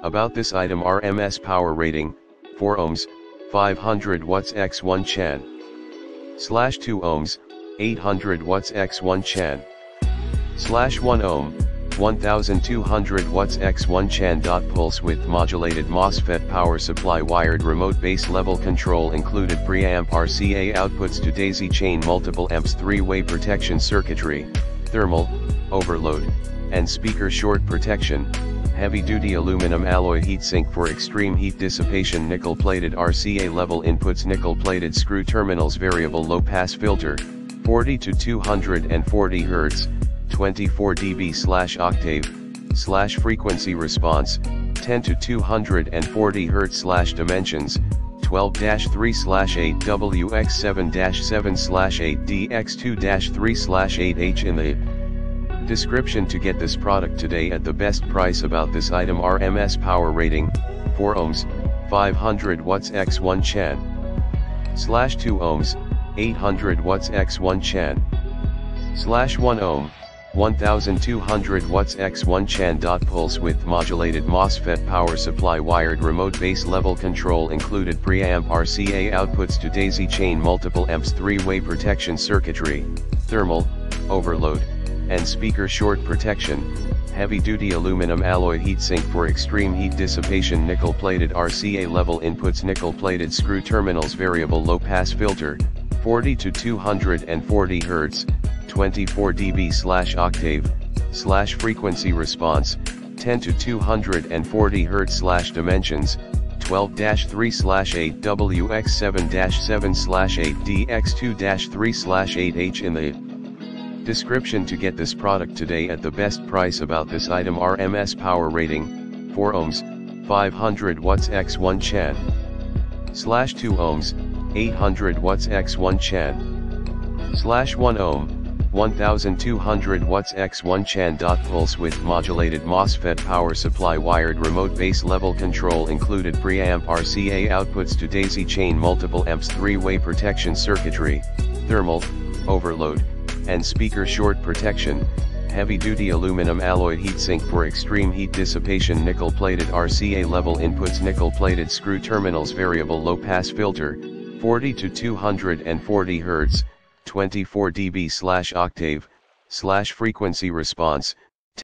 About this item: RMS power rating, 4 ohms, 500 watts x 1 chan. / 2 ohms, 800 watts x 1 chan. / 1 ohm, 1200 watts x 1 chan. Pulse width modulated MOSFET power supply, wired remote base level control included, preamp RCA outputs to daisy chain multiple amps, 3-way protection circuitry, thermal, overload, and speaker short protection, heavy duty aluminum alloy heatsink for extreme heat dissipation, nickel plated RCA level inputs, nickel plated screw terminals, variable low pass filter, 40 to 240 Hz, 24 dB/octave, frequency response, 10 to 240 Hz, dimensions, 12-3/8WX7-7/8DX2-3/8H. In the description to get this product today at the best price. About this item: RMS power rating, 4 ohms, 500 watts x 1 chan. / 2 ohms, 800 watts x 1 chan. / 1 ohm, 1200 watts x 1 chan. Pulse width modulated MOSFET power supply, wired remote base level control included, preamp RCA outputs to daisy chain multiple amps, 3-way protection circuitry, thermal, overload, and speaker short protection, heavy duty aluminum alloy heatsink for extreme heat dissipation, nickel plated RCA level inputs, nickel plated screw terminals, variable low pass filter, 40 to 240 Hz, 24 dB/octave, frequency response, 10 to 240 Hz, dimensions, 12-3/8WX7-7/8DX2-3/8H. In the description to get this product today at the best price. About this item: RMS power rating, 4 ohms, 500 watts x 1 chan. / 2 ohms, 800 watts x 1 chan. / 1 ohm, 1200 watts x 1 chan. Pulse width modulated MOSFET power supply, wired remote base level control included, preamp RCA outputs to daisy chain multiple amps, 3-way protection circuitry, thermal, overload, and speaker short protection, heavy duty aluminum alloy heatsink for extreme heat dissipation, nickel plated RCA level inputs, nickel plated screw terminals, variable low pass filter, 40 to 240 Hz, 24 dB/octave, frequency response,